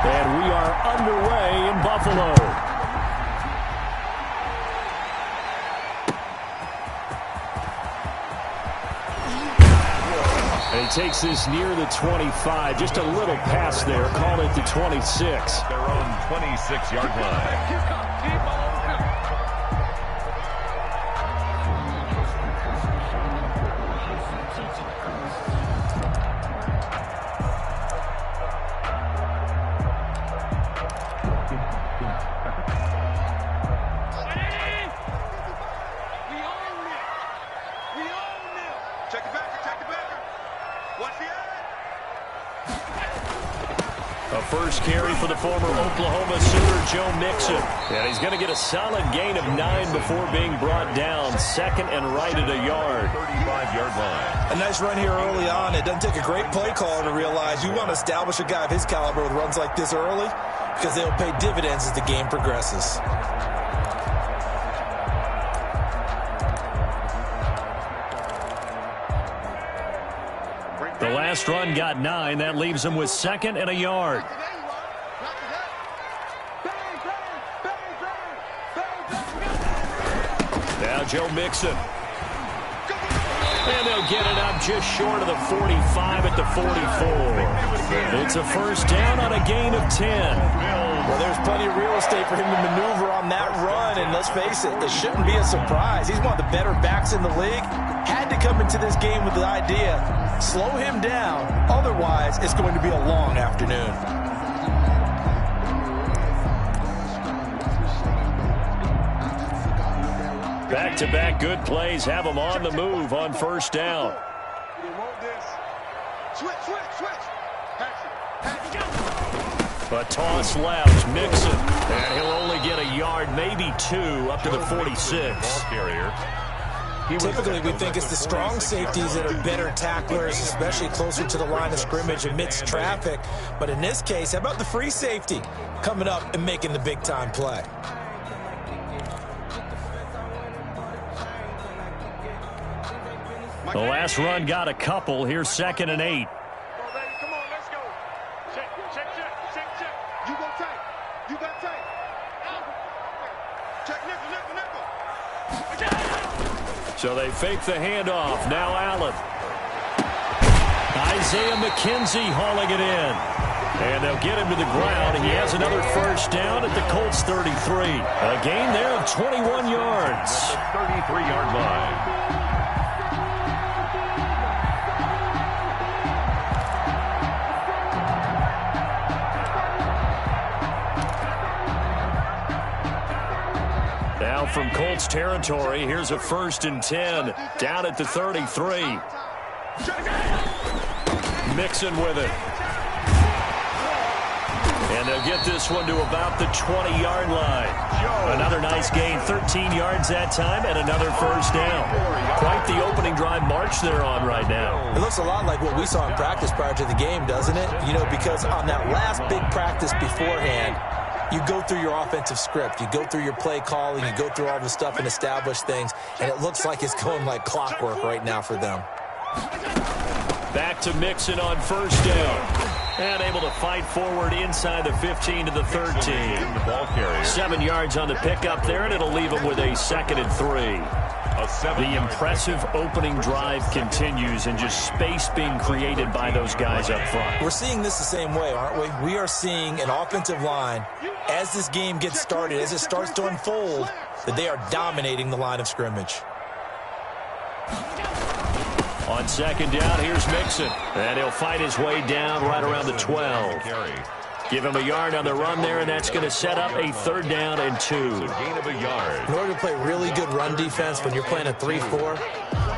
And we are underway in Buffalo. And he takes this near the 25. Just a little pass there. Call it the 26. Their own 26-yard line. A first carry for the former Oklahoma Sooner, Joe Mixon. And he's going to get a solid gain of 9 before being brought down. Second and right at a yard. 35-yard line. A nice run here early on. It doesn't take a great play caller to realize you want to establish a guy of his caliber with runs like this early because they'll pay dividends as the game progresses. The last run got 9. That leaves him with second and a yard. Now Joe Mixon. And they'll get it up just short of the 45 at the 44. It's a first down on a gain of 10. Well, there's plenty of real estate for him to maneuver on that run, and let's face it, it shouldn't be a surprise. He's one of the better backs in the league. Had to come into this game with the idea, slow him down, otherwise it's going to be a long afternoon. Back-to-back good plays have him on the move on first down. A toss left, Mixon, and he'll only get a yard, maybe 2, up to the 46. Typically, we think it's the strong safeties that are better tacklers, especially closer to the line of scrimmage amidst traffic. But in this case, how about the free safety coming up and making the big-time play? The last run got a couple. Here's second and 8. Come on, let's go. Check. You go tight. You got tight. Check nickel. So they fake the handoff. Now Allen. Isaiah McKenzie hauling it in. And they'll get him to the ground. He has another first down at the Colts 33. A gain there of 21 yards. 33-yard line. Now from Colts territory, here's a first and 10 down at the 33. Mixon with it. And they'll get this one to about the 20-yard line. Another nice gain, 13 yards that time, and another first down. Quite the opening drive march they're on right now. It looks a lot like what we saw in practice prior to the game, doesn't it? You know, because on that last big practice beforehand, you go through your offensive script. You go through your play calling. You go through all the stuff and establish things. And it looks like it's going like clockwork right now for them. Back to Mixon on first down. And able to fight forward inside the 15 to the 13. 7 yards on the pickup there, and it'll leave him with a second and 3. The impressive opening drive continues, and just space being created by those guys up front. We're seeing this the same way, aren't we? We are seeing an offensive line, as this game gets started, as it starts to unfold, that they are dominating the line of scrimmage. On second down, here's Mixon. And he'll fight his way down right around the 12. Give him a yard on the run there, and that's going to set up a third down and 2. Gain of a yard. In order to play really good run defense when you're playing a 3-4,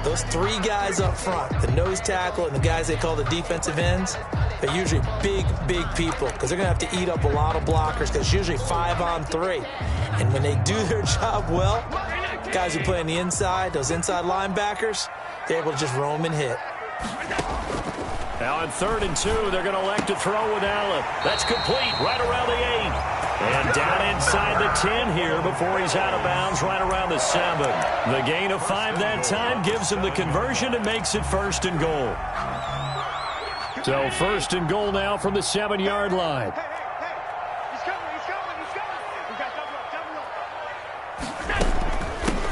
those 3 guys up front, the nose tackle and the guys they call the defensive ends, they're usually big people because they're going to have to eat up a lot of blockers because it's usually 5-on-3. And when they do their job well, guys who play on the inside, those inside linebackers, they're able to just roam and hit. Now on third and 2, they're going to elect to throw with Allen. That's complete right around the 8. And down inside the 10 here before he's out of bounds right around the 7. The gain of 5 that time gives him the conversion and makes it first and goal. So first and goal now from the 7-yard line.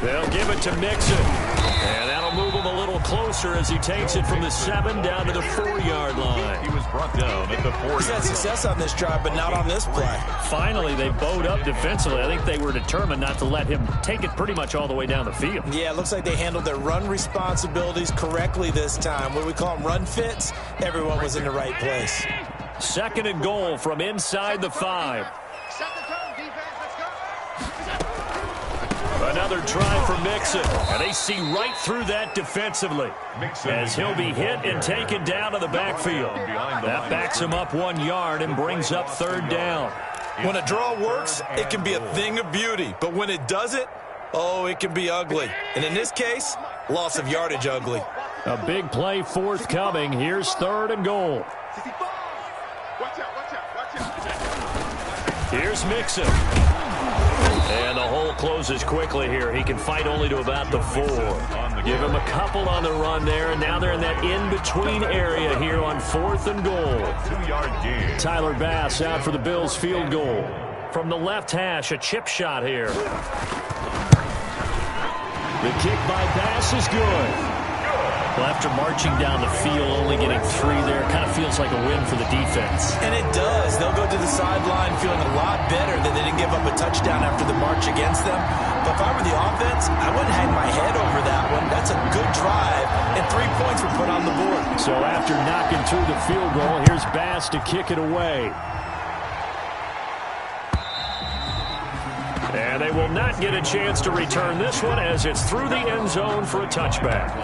They'll give it to Mixon. And that'll move him a little closer as he takes it from the 7 down to the 4-yard line. He was brought down at the 4. He's had success on this drive, but not on this play. Finally, they bowed up defensively. I think they were determined not to let him take it pretty much all the way down the field. Yeah, it looks like they handled their run responsibilities correctly this time. What we call them run fits, everyone was in the right place. 2nd and goal from inside the 5. Another try for Mixon, and they see right through that defensively as he'll be hit and taken down to the backfield. That backs him up 1 yard and brings up 3rd down. When a draw works, it can be a thing of beauty, but when it doesn't, oh, it can be ugly. And in this case, loss of yardage ugly. A big play forthcoming. Here's 3rd and goal. Here's Mixon. And the hole closes quickly here. He can fight only to about the 4. Give him a couple on the run there, and now they're in that in-between area here on 4th and goal. 2-yard gain. Tyler Bass out for the Bills field goal. From the left hash, a chip shot here. The kick by Bass is good. Well, after marching down the field, only getting 3 there, kind of feels like a win for the defense. And it does. They'll go to the sideline feeling a lot better that they didn't give up a touchdown after the march against them. But if I were the offense, I wouldn't hang my head over that one. That's a good drive, and 3 points were put on the board. So after knocking through the field goal, here's Bass to kick it away. And they will not get a chance to return this one as it's through the end zone for a touchback.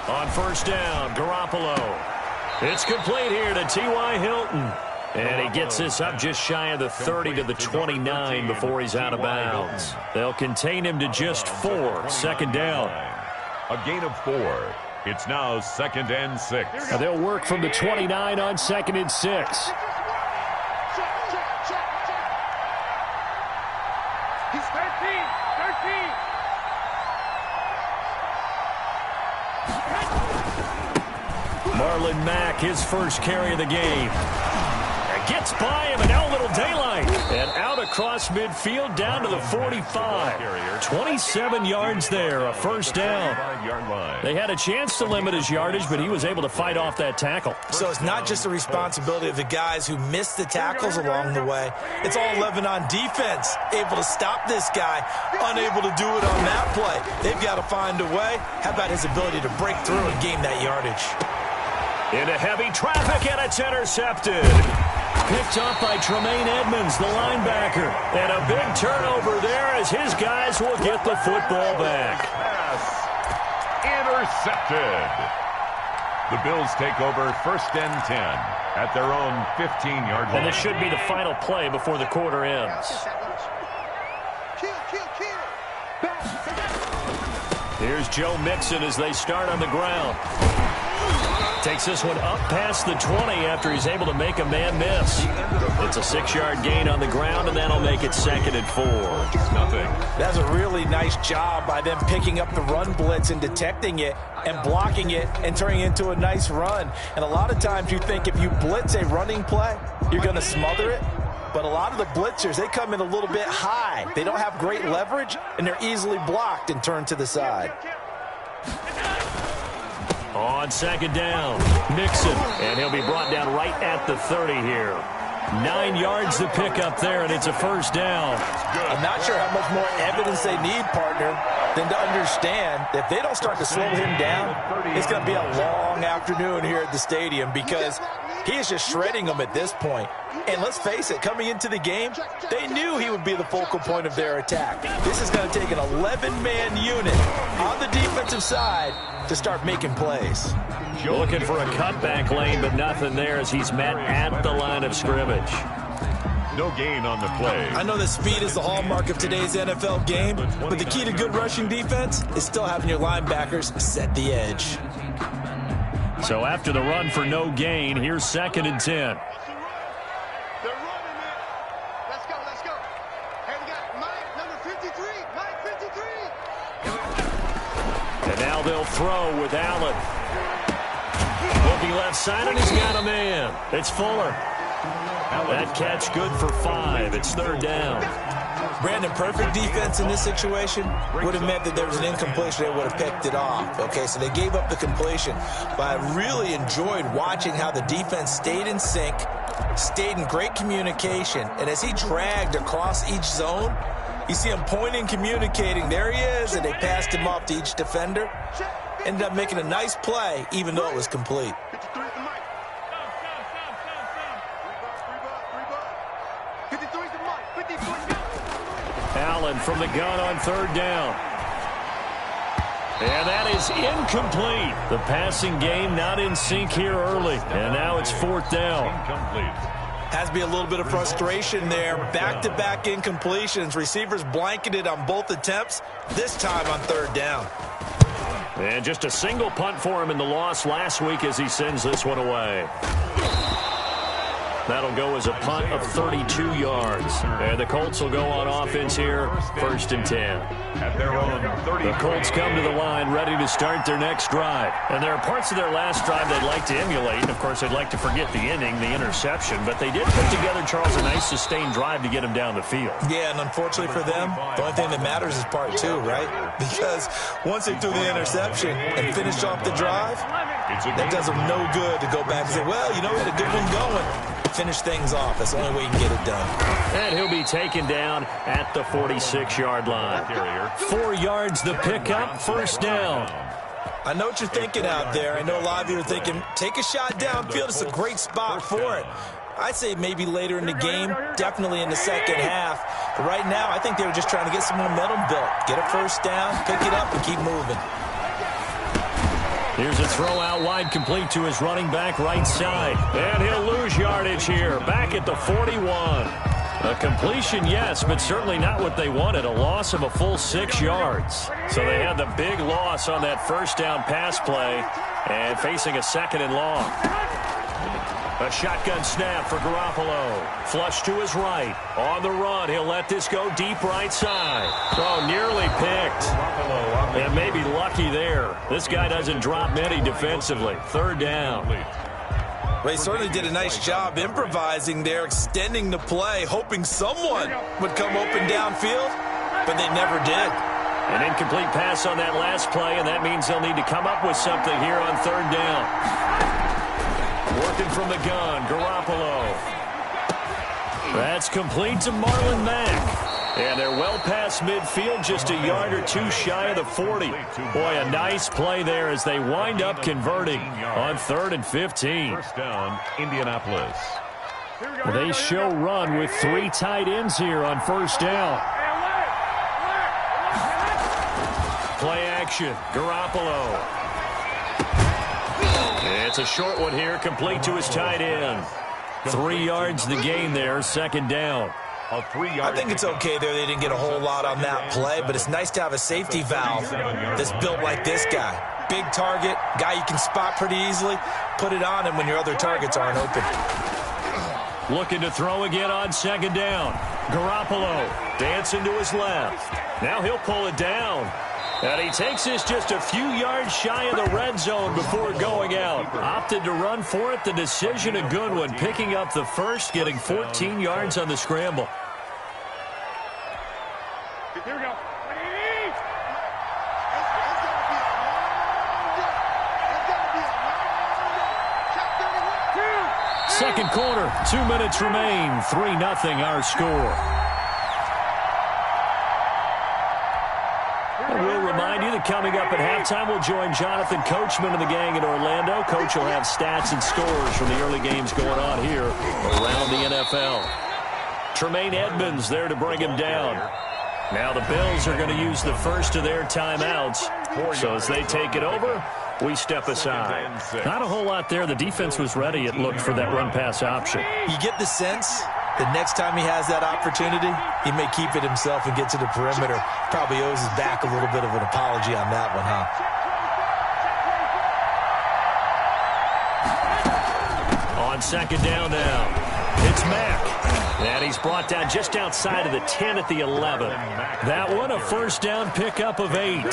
On 1st down, Garoppolo. It's complete here to T.Y. Hilton. And he gets this up just shy of the 30 to the 29 before he's out of bounds. They'll contain him to just 4. 2nd down. A gain of 4. It's now 2nd and 6. Now they'll work from the 29 on 2nd and 6. He's 13. Marlon Mack, his first carry of the game. Gets by him, and now a little daylight. And out across midfield down to the 45. 27 yards there, a 1st down. They had a chance to limit his yardage, but he was able to fight off that tackle. So it's not just the responsibility of the guys who missed the tackles along the way. It's all 11 on defense, able to stop this guy, unable to do it on that play. They've got to find a way. How about his ability to break through and gain that yardage? Into heavy traffic, and it's intercepted. Picked up by Tremaine Edmonds, the linebacker. And a big turnover there as his guys will get the football back. Pass intercepted. The Bills take over 1st and 10 at their own 15-yard line. And this should be the final play before the quarter ends. Here's Joe Mixon as they start on the ground. Takes this one up past the 20 after he's able to make a man miss. It's a 6-yard gain on the ground, and that'll make it 2nd and 4. Nothing. That's a really nice job by them picking up the run blitz and detecting it and blocking it and turning it into a nice run. And a lot of times you think if you blitz a running play, you're going to smother it. But a lot of the blitzers, they come in a little bit high. They don't have great leverage, and they're easily blocked and turned to the side. On 2nd down, Mixon, and he'll be brought down right at the 30 here. 9 yards to pick up there, and it's a 1st down. I'm not sure how much more evidence they need, partner, than to understand that if they don't start to slow him down, it's going to be a long afternoon here at the stadium because he is just shredding them at this point. And let's face it, coming into the game, they knew he would be the focal point of their attack. This is going to take an 11-man unit on the defensive side to start making plays. Looking for a cutback lane, but nothing there as he's met at the line of scrimmage. No gain on the play. I know that speed is the hallmark of today's NFL game, but the key to good rushing defense is still having your linebackers set the edge. So after the run for no gain, here's 2nd and 10. They're running it. Let's go, let's go. Hey, we got Mike, number 53. Mike 53. And now they'll throw with Allen. Looking left side, and he's got a man. It's Fuller. That catch good for 5. It's 3rd down. Brandon, perfect defense in this situation would have meant that there was an incompletion. They would have picked it off. Okay, so they gave up the completion. But I really enjoyed watching how the defense stayed in sync, stayed in great communication. And as he dragged across each zone, you see him pointing, communicating. There he is, and they passed him off to each defender. Ended up making a nice play, even though it was complete. 53 is the Mike. 53 is the Mike. 53. Allen from the gun on 3rd down. And that is incomplete. The passing game not in sync here early. And now it's 4th down. Incomplete. Has to be a little bit of frustration there. Back-to-back incompletions. Receivers blanketed on both attempts, this time on 3rd down. And just a single punt for him in the loss last week as he sends this one away. That'll go as a punt of 32 yards. And the Colts will go on offense here, 1st and 10. At their own 30. The Colts come to the line ready to start their next drive. And there are parts of their last drive they'd like to emulate. And, of course, they'd like to forget the ending, the interception. But they did put together, Charles, a nice sustained drive to get him down the field. Yeah, and unfortunately for them, the only thing that matters is part 2, right? Because once they threw the interception and finished off the drive, that does them no good to go back and say, well, you know, we had a good one going. Finish things off. That's the only way you can get it done. And he'll be taken down at the 46-yard line. 4 yards the pickup, 1st down. I know what you're thinking out there. I know a lot of you are thinking, take a shot downfield. It's a great spot for it. I'd say maybe later in the game, definitely in the second half. But right now, I think they were just trying to get some momentum built. Get a 1st down, pick it up, and keep moving. Here's a throw out wide, complete to his running back right side. And he'll lose yardage here, back at the 41. A completion, yes, but certainly not what they wanted. A loss of a full 6 yards. So they had the big loss on that 1st down pass play and facing a 2nd and long. A shotgun snap for Garoppolo. Flush to his right. On the run, he'll let this go deep right side. Oh, nearly picked. And maybe lucky there. This guy doesn't drop many defensively. 3rd down. Well, he certainly did a nice job improvising there, extending the play, hoping someone would come open downfield, but they never did. An incomplete pass on that last play, and that means they'll need to come up with something here on 3rd down. Working from the gun, Garoppolo. That's complete to Marlon Mack. And they're well past midfield, just a yard or 2 shy of the 40. Boy, a nice play there as they wind up converting on 3rd and 15. 1st down, Indianapolis. They show run with 3 tight ends here on 1st down. Play action, Garoppolo. It's a short one here, complete to his tight end. 3 yards the gain there, 2nd down. I think it's okay there. They didn't get a whole lot on that play, but it's nice to have a safety valve that's built like this guy. Big target, guy you can spot pretty easily. Put it on him when your other targets aren't open. Looking to throw again on 2nd down. Garoppolo dancing to his left. Now he'll pull it down. And he takes this just a few yards shy of the red zone before going out. Opted to run for it. The decision a good one. Picking up the 1st, getting 14 yards on the scramble. Here we go. 2nd quarter, 2 minutes remain. 3-0 our score. We'll remind you that coming up at halftime, we'll join Jonathan Coachman and the gang in Orlando. Coach will have stats and scores from the early games going on here around the NFL. Tremaine Edmonds there to bring him down. Now the Bills are going to use the 1st of their timeouts. So as they take it over, we step aside. Not a whole lot there. The defense was ready, it looked, for that run-pass option. You get the sense The next time he has that opportunity, he may keep it himself and get to the perimeter. Probably owes his back a little bit of an apology on that one, huh? On second down now, it's Mack. And he's brought down just outside of the 10 at the 11. That one a first down pickup of 8.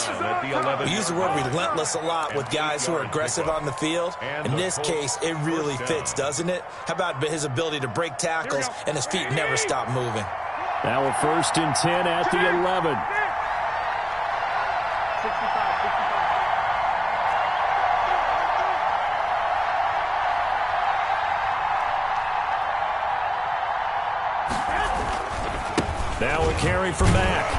We use the word relentless a lot with guys who are aggressive on the field. In this case, it really fits, doesn't it? How about his ability to break tackles and his feet never stop moving? Now a first and 10 at the 11. 65. Now a carry from Mack.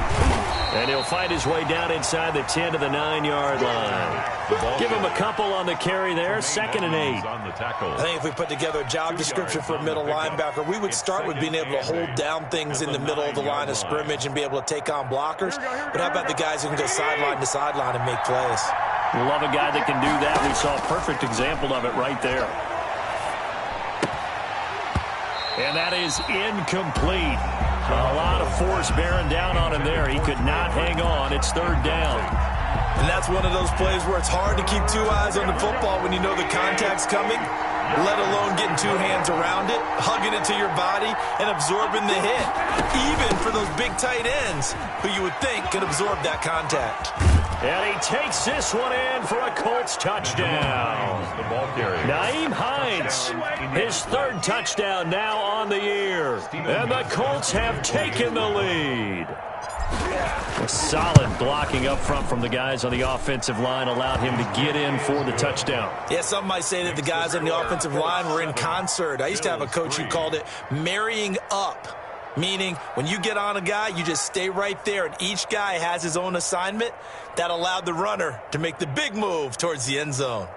And he'll fight his way down inside the 10 to the 9-yard line. Give him a couple on the carry there. Second and 8. I think if we put together a job description for a middle linebacker, we would start with being able to hold down things in the middle of the line of scrimmage and be able to take on blockers. But how about the guys who can go sideline to sideline and make plays? Love a guy that can do that. We saw a perfect example of it right there. And that is incomplete. A lot of force bearing down on him there. He could not hang on. It's third down. And that's one of those plays where it's hard to keep 2 eyes on the football when you know the contact's coming, let alone getting 2 hands around it, hugging it to your body, and absorbing the hit. Even for those big tight ends who you would think could absorb that contact. And he takes this one in for a Colts touchdown. Nyheim Hines, his 3rd touchdown now on the year. And the Colts have taken the lead. A solid blocking up front from the guys on the offensive line allowed him to get in for the touchdown. Yeah, some might say that the guys on the offensive line were in concert. I used to have a coach who called it marrying up. Meaning, when you get on a guy, you just stay right there, and each guy has his own assignment. That allowed the runner to make the big move towards the end zone.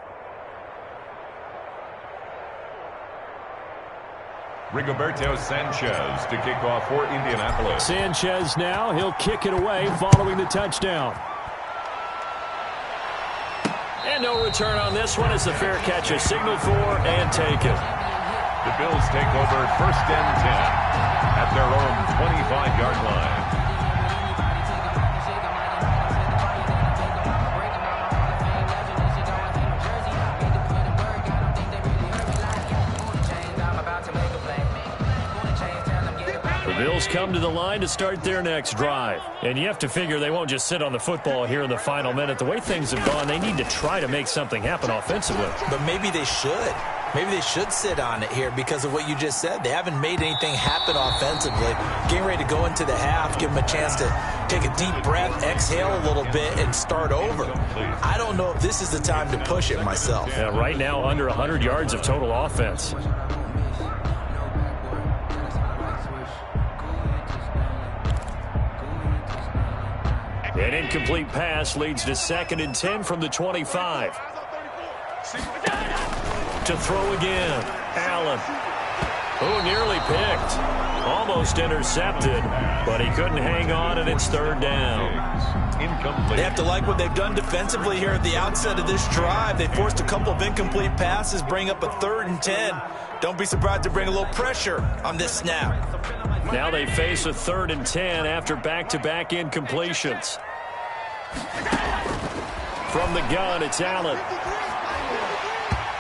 Rigoberto Sanchez to kick off for Indianapolis. Sanchez now, he'll kick it away following the touchdown. And no return on this one as the fair catch is signaled for and taken. The Bills take over first and 10 at their own 25-yard line. The Bills come to the line to start their next drive. And you have to figure they won't just sit on the football here in the final minute. The way things have gone, they need to try to make something happen offensively. But maybe they should. Maybe they should sit on it here because of what you just said. They haven't made anything happen offensively. Getting ready to go into the half, give them a chance to take a deep breath, exhale a little bit, and start over. I don't know if this is the time to push it myself. Yeah, right now, under 100 yards of total offense. An incomplete pass leads to second and 10 from the 25. To throw again, Allen, who nearly picked, almost intercepted, but he couldn't hang on, and it's third down. Incomplete. They have to like what they've done defensively here at the outset of this drive. They forced a couple of incomplete passes, bring up a 3rd and 10. Don't be surprised to bring a little pressure on this snap. Now they face a 3rd and 10 after back-to-back incompletions. From the gun, it's Allen.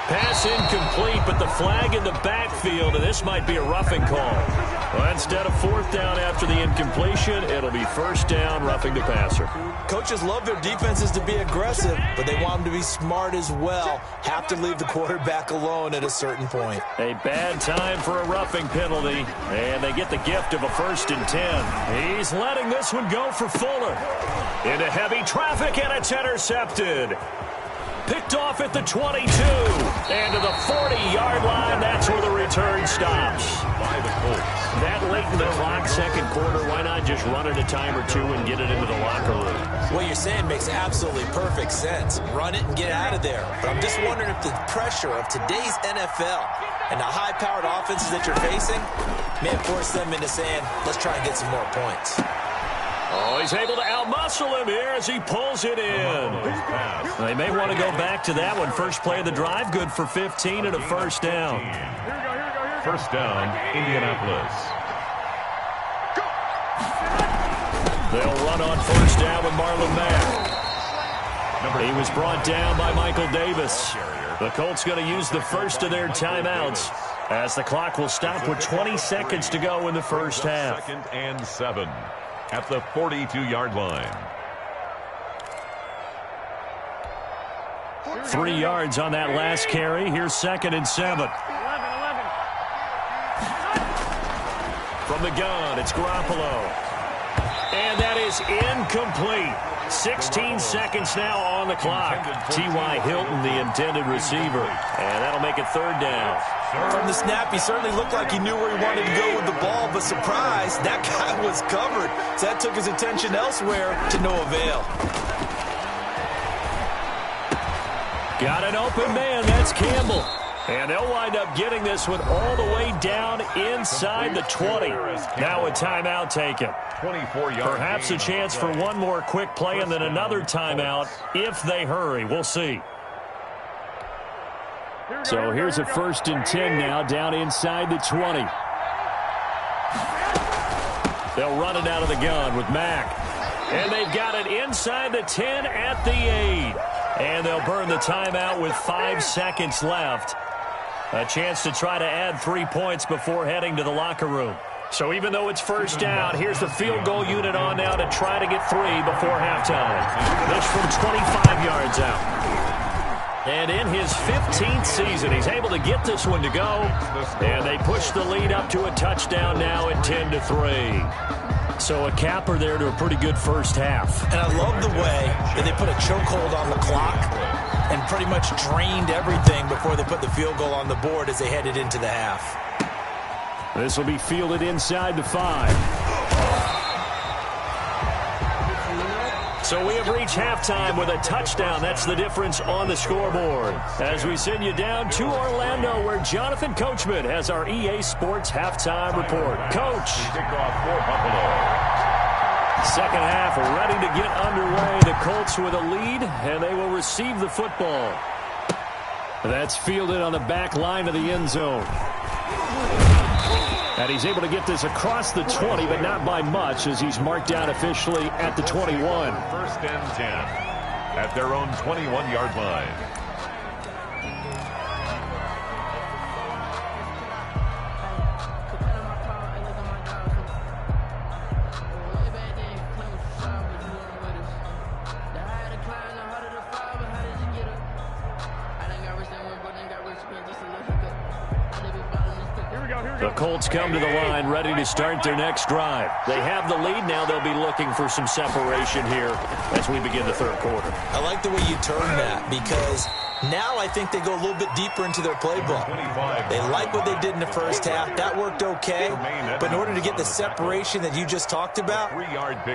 Pass incomplete, but the flag in the backfield, and this might be a roughing call. Well, instead of 4th down after the incompletion, it'll be 1st down, roughing the passer. Coaches love their defenses to be aggressive, but they want them to be smart as well. Have to leave the quarterback alone at a certain point. A bad time for a roughing penalty, and they get the gift of a 1st and 10. He's letting this one go for Fuller. Into heavy traffic, and it's intercepted. Picked off at the 22. And to the 40-yard line, that's where the return stops. By the Colts. That late in the clock, second quarter, why not just run it a time or two and get it into the locker room? What you're saying makes absolutely perfect sense. Run it and get out of there. But I'm just wondering if the pressure of today's NFL and the high-powered offenses that you're facing may have forced them into saying, let's try and get some more points. Oh, he's able to outmuscle him here as he pulls it in. They may want to go back to that one. First play of the drive, good for 15 and a 1st down. first down, Indianapolis. They'll run on first down with Marlon Mack. He was brought down by Michael Davis. The Colts going to use the first of their timeouts as the clock will stop with 20 seconds to go in the first half. 2nd and 7 at the 42-yard line. 3 yards on that last carry. Here's 2nd and 7. From the gun, it's Garoppolo. And that is incomplete. 16 seconds now on the clock. T.Y. Hilton, the intended receiver. And that'll make it 3rd down. From the snap, he certainly looked like he knew where he wanted to go with the ball, but surprise, that guy was covered. So that took his attention elsewhere to no avail. Got an open man. That's Campbell. And they'll wind up getting this one all the way down inside the 20. Now a timeout taken. 24-yard. Perhaps a chance for one more quick play and then another timeout if they hurry. We'll see. So here's a 1st and 10 now down inside the 20. They'll run it out of the gun with Mack. And they've got it inside the 10 at the 8. And they'll burn the timeout with 5 seconds left. A chance to try to add 3 points before heading to the locker room. So even though it's first down, here's the field goal unit on now to try to get 3 before halftime. This from 25 yards out. And in his 15th season, he's able to get this one to go. And they push the lead up to a touchdown now at 10-3. So a capper there to a pretty good first half. And I love the way that they put a chokehold on the clock and pretty much drained everything before they put the field goal on the board as they headed into the half. This will be fielded inside the 5. So we have reached halftime with a touchdown. That's the difference on the scoreboard. As we send you down to Orlando, where Jonathan Coachman has our EA Sports halftime report. Coach. Kickoff for Buffalo. Second half ready to get underway. The Colts with a lead, and they will receive the football. That's fielded on the back line of the end zone. And he's able to get this across the 20, but not by much, as he's marked down officially at the 21. 1st and 10 at their own 21-yard line. The Colts come to the line ready to start their next drive. They have the lead. Now they'll be looking for some separation here as we begin the 3rd quarter. I like the way you turn that, because now I think they go a little bit deeper into their playbook. They like what they did in the first half. That worked okay. But in order to get the separation that you just talked about,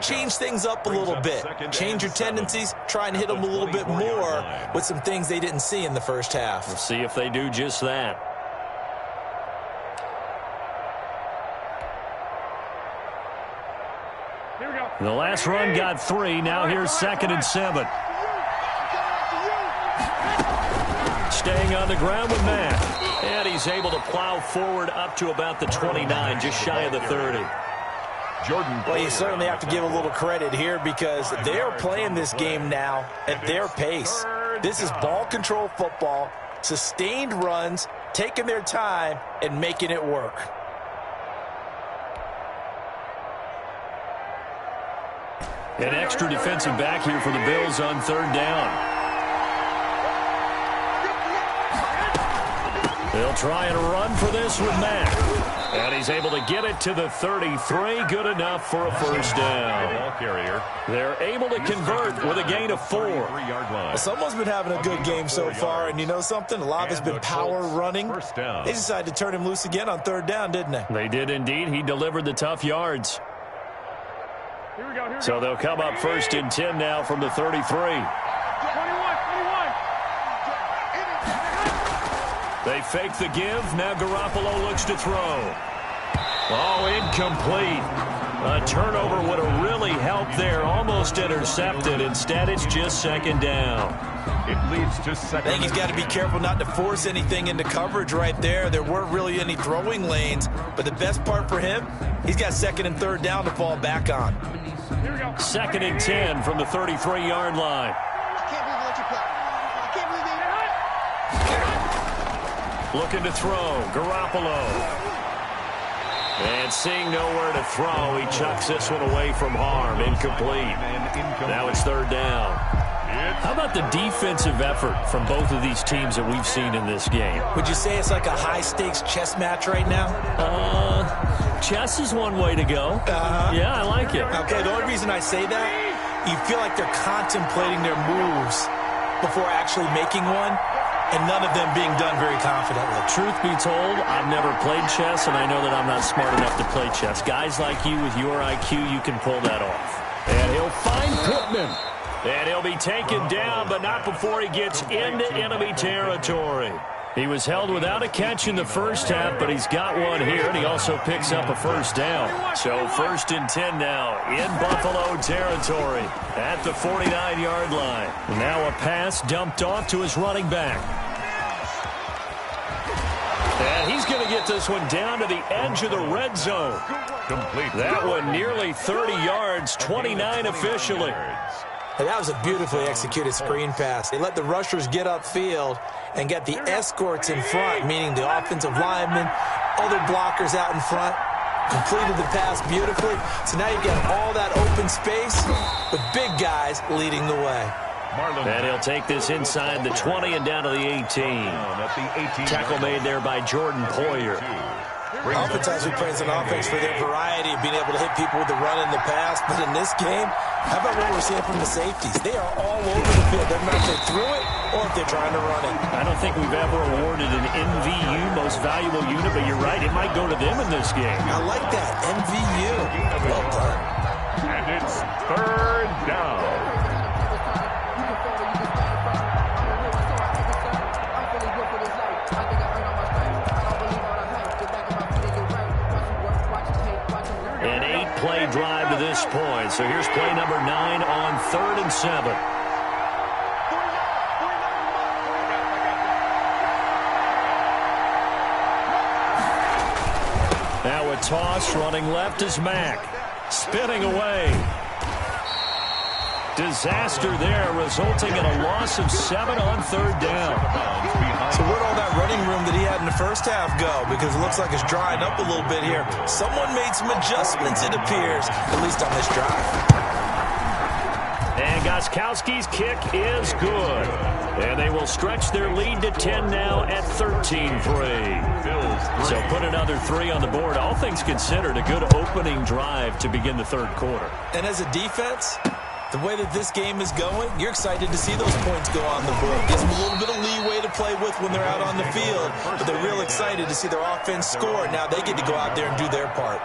change things up a little bit. Change your tendencies. Try and hit them a little bit more with some things they didn't see in the first half. We'll see if they do just that. The last run got 3. Now here's 2nd and 7. Staying on the ground with Matt. And he's able to plow forward up to about the 29, just shy of the 30. Well, you certainly have to give a little credit here, because they're playing this game now at their pace. This is ball control football, sustained runs, taking their time, and making it work. An extra defensive back here for the Bills on 3rd down. They'll try and run for this with Mack. And he's able to get it to the 33. Good enough for a first down. They're able to convert with a gain of 4. Well, someone's been having a good game so far, and you know something? A lot of it's been power running. They decided to turn him loose again on 3rd down, didn't they? They did indeed. He delivered the tough yards. So they'll come up 1st and 10 now from the 33. 21. They fake the give. Now Garoppolo looks to throw. Oh, incomplete. A turnover would have really helped there. Almost intercepted. Instead, it's just second down. It leads to second. I think he's got to be careful not to force anything into coverage right there. There weren't really any throwing lanes, but the best part for him, he's got second and third down to fall back on. Second and 10 from the 33-yard line. I can't believe they let you play. I can't believe they Looking to throw. Garoppolo. And seeing nowhere to throw, he chucks this one away from harm. Incomplete. Now it's third down. How about the defensive effort from both of these teams that we've seen in this game? Would you say it's like a high-stakes chess match right now? Chess is one way to go. Yeah, I like it. Okay, the only reason I say that, you feel like they're contemplating their moves before actually making one, and none of them being done very confidently. Truth be told, I've never played chess, and I know that I'm not smart enough to play chess. Guys like you with your IQ, you can pull that off. And he'll find Pittman. And he'll be taken down, but not before he gets into enemy territory. He was held without a catch in the first half, but he's got one here, and he also picks up a first down. So first and 10 now in Buffalo territory at the 49-yard line. Now a pass dumped off to his running back. And he's going to get this one down to the edge of the red zone. Complete. That one nearly 30 yards, 29 officially. And that was a beautifully executed screen pass. They let the rushers get upfield and get the escorts in front, meaning the offensive linemen, other blockers out in front, completed the pass beautifully. So now you've got all that open space with big guys leading the way. And he'll take this inside the 20 and down to the 18. Tackle made there by Jordan Poyer. Oftentimes we praise an offense for their variety of being able to hit people with the run and the pass, but in this game, how about what we're seeing from the safeties? They are all over the field. They're not if they threw it or if they're trying to run it. I don't think we've ever awarded an MVU, most valuable unit, but you're right, it might go to them in this game. I like that, MVU. Well done. And it's third down. An 8-play drive to this point. So here's play number 9 on 3rd and 7. Now a toss running left is Mack. Spinning away. Disaster there, resulting in a loss of 7 on 3rd down. So where'd all that running room that he had in the first half go? Because it looks like it's drying up a little bit here. Someone made some adjustments, it appears, at least on this drive. And Gostkowski's kick is good. And they will stretch their lead to 10 now at 13-3. So put another 3 on the board. All things considered, a good opening drive to begin the third quarter. And as a defense, the way that this game is going, you're excited to see those points go on the board. Gives them a little bit of leeway to play with when they're out on the field, but they're real excited to see their offense score. Now they get to go out there and do their part.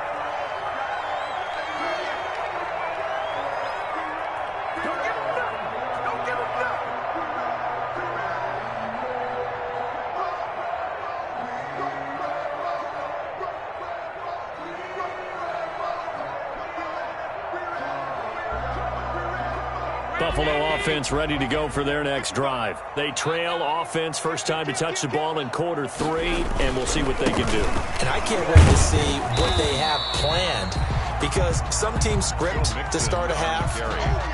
Buffalo offense ready to go for their next drive. They trail offense, first time to touch the ball in quarter 3, and we'll see what they can do. And I can't wait to see what they have planned, because some teams script to start a half.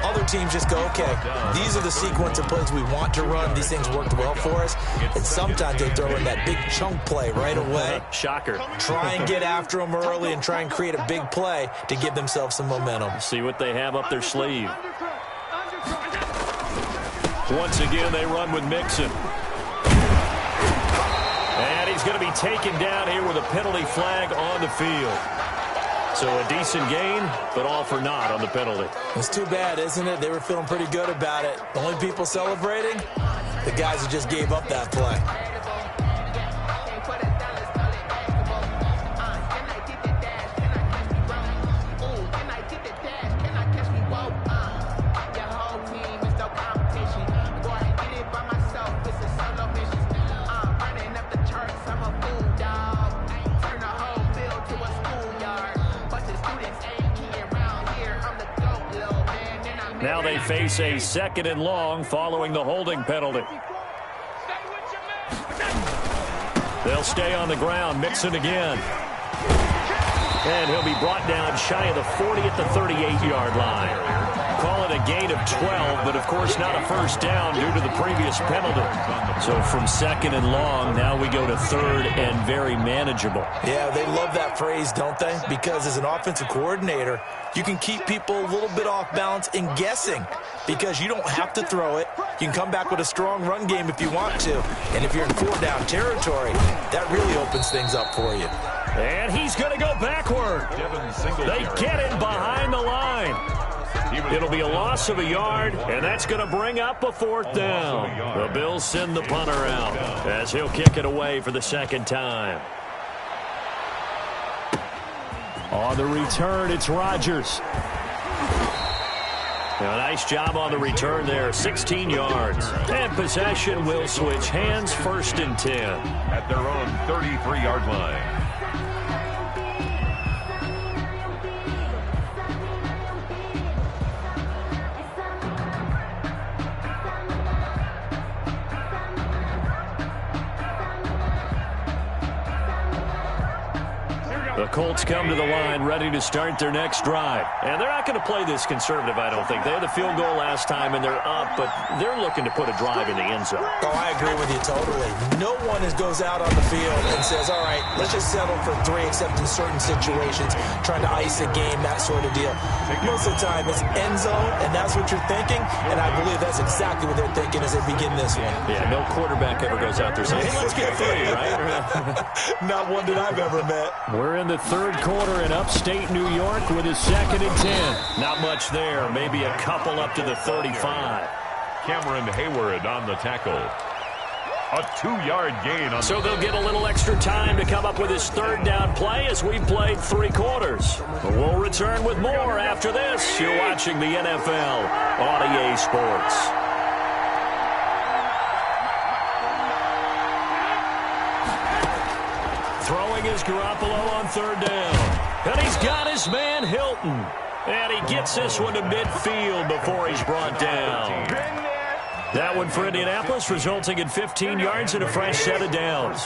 Other teams just go, okay, these are the sequence of plays we want to run. These things worked well for us. And sometimes they throw in that big chunk play right away. Shocker. Try and get after them early and try and create a big play to give themselves some momentum. See what they have up their sleeve. Once again, they run with Mixon. And he's going to be taken down here with a penalty flag on the field. So a decent gain, but all for naught on the penalty. It's too bad, isn't it? They were feeling pretty good about it. The only people celebrating, the guys who just gave up that play. Now they face a 2nd and long following the holding penalty. They'll stay on the ground. Mixon again. And he'll be brought down shy of the 40 at the 38-yard line. Call it a gain of 12, but of course not a first down due to the previous penalty. So from 2nd and long, now we go to 3rd and very manageable. Yeah, they love that phrase, don't they? Because as an offensive coordinator, you can keep people a little bit off balance and guessing because you don't have to throw it. You can come back with a strong run game if you want to. And if you're in 4-down territory, that really opens things up for you. And he's going to go backward. They get him behind the line. It'll be a loss of a yard, and that's going to bring up a 4th down. The Bills send the punter out as he'll kick it away for the 2nd time. On the return, it's Rodgers. A nice job on the return there, 16 yards. And possession will switch hands, 1st and 10. At their own 33-yard line. The Colts come to the line ready to start their next drive. And they're not going to play this conservative, I don't think. They had the field goal last time, and they're up, but they're looking to put a drive in the end zone. Oh, I agree with you totally. No one goes out on the field and says, all right, let's just settle for 3, except in certain situations, trying to ice a game, that sort of deal. Most of the time, it's end zone, and that's what you're thinking, and I believe that's exactly what they're thinking as they begin this one. Yeah, no quarterback ever goes out there saying, hey, let's get 3, right? Not one that I've ever met. We're in the 3rd quarter in upstate New York with a 2nd and 10. Not much there, maybe a couple up to the 35. Cameron Hayward on the tackle. A 2-yard gain. So they'll get a little extra time to come up with his 3rd down play as we've played 3 quarters. But we'll return with more after this. You're watching the NFL on EA Sports. Throwing is Garoppolo on 3rd down. And he's got his man Hilton. And he gets this one to midfield before he's brought down. That one for Indianapolis, resulting in 15 yards and a fresh set of downs.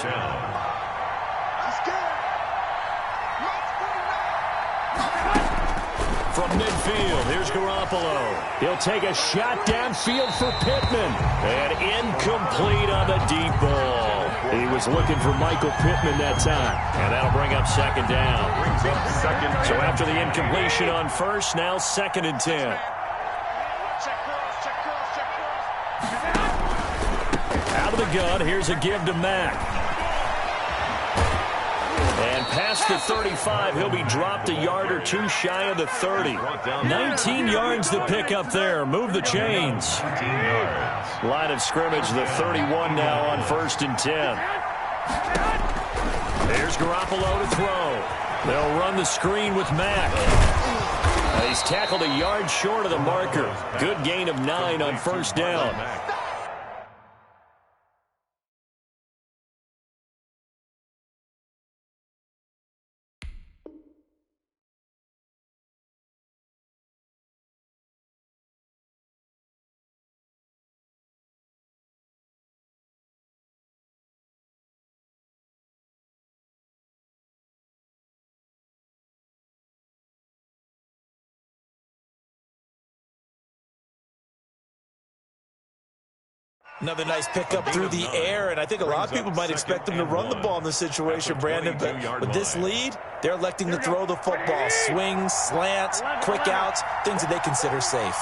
From midfield, here's Garoppolo. He'll take a shot downfield for Pittman. And incomplete on the deep ball. He was looking for Michael Pittman that time. And that'll bring up 2nd down. So after the incompletion on 1st, now 2nd and 10. Out of the gun, here's a give to Mack. And past the 35, he'll be dropped a yard or 2 shy of the 30. 19 yards to pick up there. Move the chains. Line of scrimmage, the 31 now on 1st and 10. There's Garoppolo to throw. They'll run the screen with Mack. He's tackled a yard short of the marker. Good gain of 9 on 1st down. Another nice pickup through the air, and I think a lot of people might expect them to run the ball in this situation, Brandon. But with this lead, they're electing to throw the football. Swings, slants, quick outs, things that they consider safe.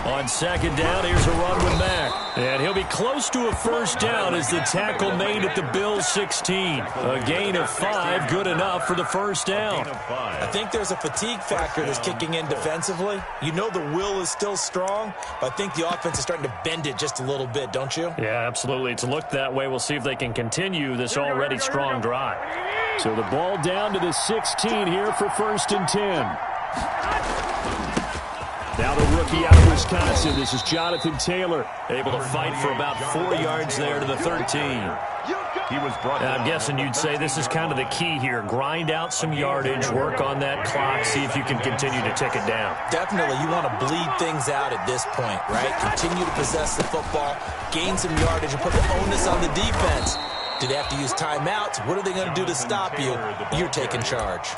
On 2nd down, here's a run with Mack. And he'll be close to a 1st down as the tackle made at the Bills' 16. A gain of 5, good enough for the 1st down. I think there's a fatigue factor that's kicking in defensively. You know the will is still strong, but I think the offense is starting to bend it just a little bit, don't you? Yeah, absolutely. It's looked that way. We'll see if they can continue this already strong drive. So the ball down to the 16 here for 1st and 10. Now the rookie out of Wisconsin. This is Jonathan Taylor, able to fight for about 4 yards there to the 13. He was brought down. I'm guessing you'd say this is kind of the key here. Grind out some yardage, work on that clock, see if you can continue to tick it down. Definitely, you want to bleed things out at this point, right? Continue to possess the football, gain some yardage, and put the onus on the defense. Do they have to use timeouts? What are they going to do to stop you? You're taking charge.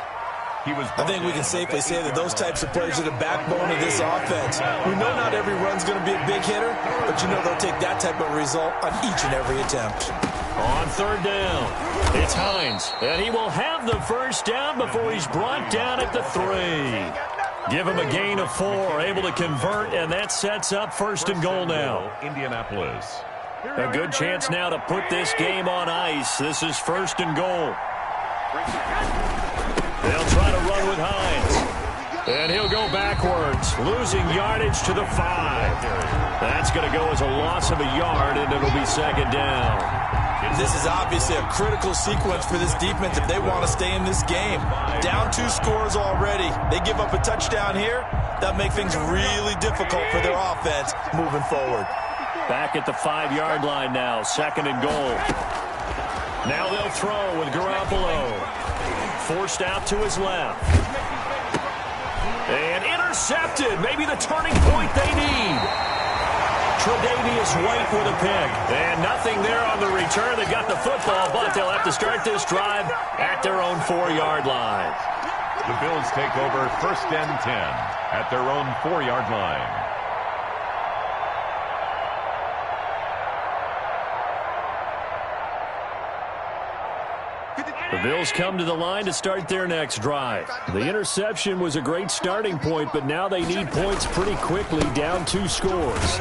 I think we can safely say that those types of players are the backbone of this offense. We know not every run's going to be a big hitter, but you know they'll take that type of result on each and every attempt. On third down, it's Hines, and he will have the first down before he's brought down at the 3. Give him a gain of 4, able to convert, and that sets up first and goal now. Indianapolis. A good chance now to put this game on ice. This is first and goal. They'll try to run with Hines. And he'll go backwards, losing yardage to the 5. That's going to go as a loss of a yard, and it'll be second down. This is obviously a critical sequence for this defense if they want to stay in this game. Down 2 scores already. They give up a touchdown here. That'll make things really difficult for their offense moving forward. Back at the 5-yard line now, second and goal. Now they'll throw with Garoppolo. Forced out to his left. And intercepted. Maybe the turning point they need. Tre'Davious White with a pick. And nothing there on the return. They got the football, but they'll have to start this drive at their own 4-yard line. The Bills take over first and 10 at their own 4-yard line. The Bills come to the line to start their next drive. The interception was a great starting point, but now they need points pretty quickly, down 2 scores.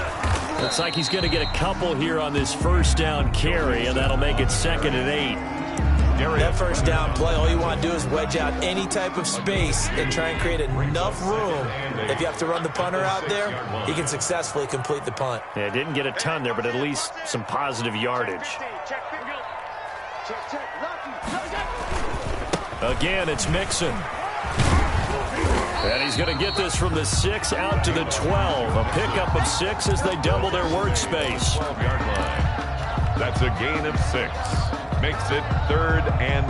Looks like he's going to get a couple here on this first down carry, and that'll make it second and 8. That first down play, all you want to do is wedge out any type of space and try and create enough room. If you have to run the punter out there, he can successfully complete the punt. Yeah, didn't get a ton there, but at least some positive yardage. Again, it's Mixon. And he's going to get this from the 6 out to the 12. A pickup of 6 as they double their workspace. 12-yard line. That's a gain of 6. Makes it third and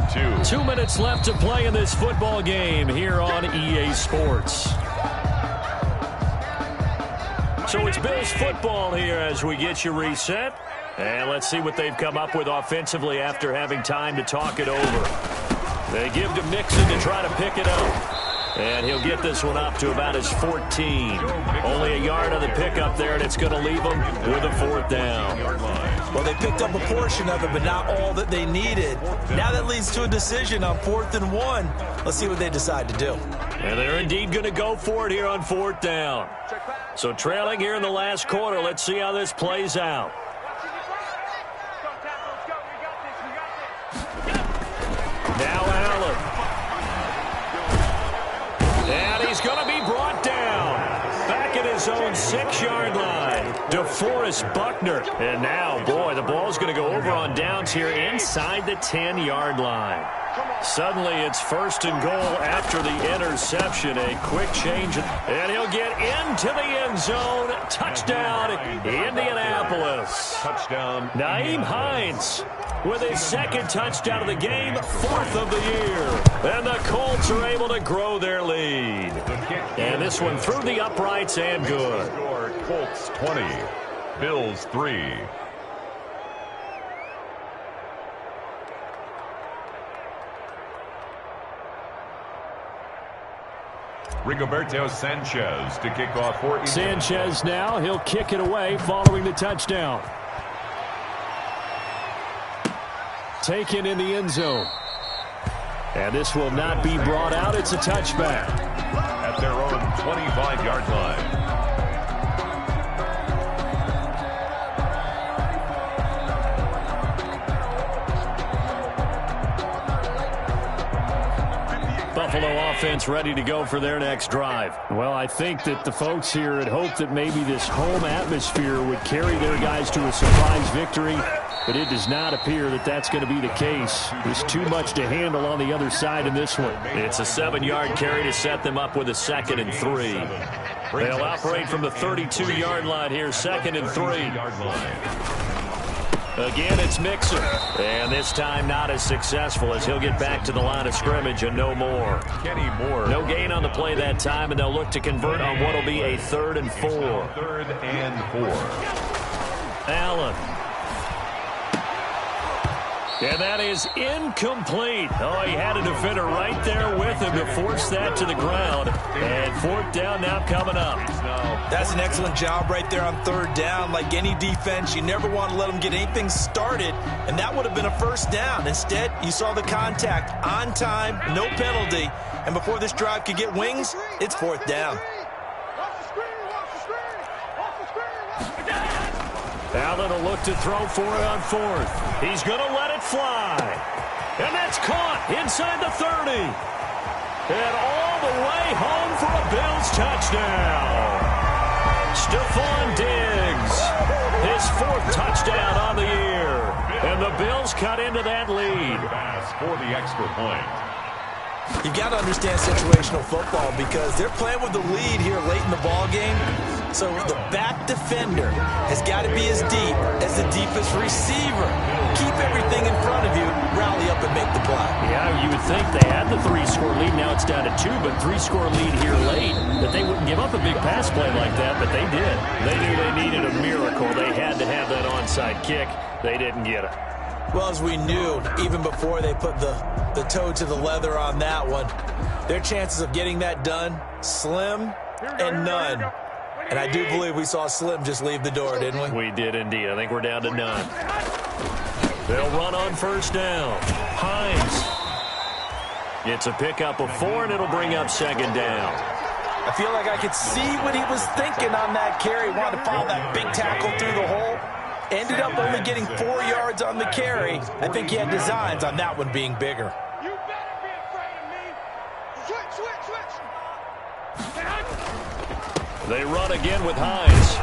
2. 2 minutes left to play in this football game here on EA Sports. So it's Bills football here as we get you reset. And let's see what they've come up with offensively after having time to talk it over. They give to Mixon to try to pick it up. And he'll get this one up to about his 14. Only a yard on the pickup there, and it's going to leave him with a 4th down. Well, they picked up a portion of it, but not all that they needed. Now that leads to a decision on 4th and 1. Let's see what they decide to do. And they're indeed going to go for it here on 4th down. So trailing here in the last quarter, let's see how this plays out. Now Allen. And he's going to be brought down. Back at his own 6-yard line. DeForest Buckner. And now, boy, the ball's going to go over on downs here inside the 10-yard line. Suddenly it's first and goal after the interception. A quick change. And he'll get into the end zone. Touchdown, Indianapolis. Touchdown. Nyheim Hines with his 2nd touchdown of the game, 4th of the year. And the Colts are able to grow their lead. And this one through the uprights and good. Colts 20, Bills 3. Rigoberto Sanchez to kick off for Sanchez now. He'll kick it away following the touchdown. Taken in the end zone. And this will not be brought out. It's a touchback. At their own 25-yard line. Buffalo offense ready to go for their next drive. Well, I think that the folks here had hoped that maybe this home atmosphere would carry their guys to a surprise victory, but it does not appear that that's going to be the case. There's too much to handle on the other side in this one. It's a 7-yard carry to set them up with a 2nd and 3. They'll operate from the 32-yard line here, 2nd and 3. Again, it's Mixon. And this time not as successful as he'll get back to the line of scrimmage and no more. Kenny Moore. No gain on the play that time, and they'll look to convert on what will be a 3rd and 4. 3rd and 4. Allen. And that is incomplete. Oh, he had a defender right there with him to force that to the ground. And 4th down now coming up. That's an excellent job right there on 3rd down. Like any defense, you never want to let them get anything started, and that would have been a 1st down. Instead, you saw the contact on time, no penalty, and before this drive could get wings, it's 4th down. Allen will look to throw for it on 4th. He's going to let it fly. And that's caught inside the 30. And all the way home for a Bills touchdown. Stephon Diggs, his 4th touchdown on the year. And the Bills cut into that lead. Pass for the extra point. You've got to understand situational football because they're playing with the lead here late in the ball game. So the back defender has got to be as deep as the deepest receiver. Keep everything in front of you, rally up and make the play. Yeah, you would think they had the 3-score lead. Now it's down to 2, but 3-score lead here late. That they wouldn't give up a big pass play like that, but they did. They knew they needed a miracle. They had to have that onside kick. They didn't get it. Well, as we knew, even before they put the toe to the leather on that one, their chances of getting that done, slim and none. And I do believe we saw Slim just leave the door, didn't we? We did indeed. I think we're down to none. They'll run on 1st down. Hines. It's a pickup of 4, and it'll bring up 2nd down. I feel like I could see what he was thinking on that carry. Wanted to follow that big tackle through the hole. Ended up only getting 4 yards on the carry. I think he had designs on that one being bigger. You better be afraid of me. Switch. They run again with Hines.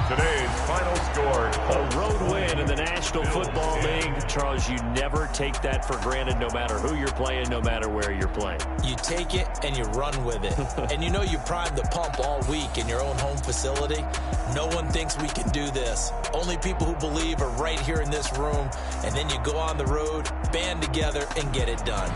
Today's final score. A road win in the National Football League. Charles, you never take that for granted no matter who you're playing, no matter where you're playing. You take it and you run with it. And you know you primed the pump all week in your own home facility. No one thinks we can do this. Only people who believe are right here in this room. And then you go on the road, band together, and get it done.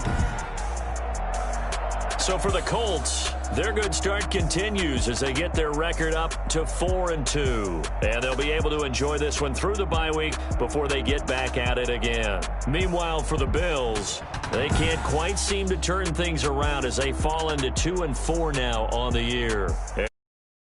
So for the Colts, their good start continues as they get their record up to 4-2. And they'll be able to enjoy this one through the bye week before they get back at it again. Meanwhile, for the Bills, they can't quite seem to turn things around as they fall into 2-4 now on the year.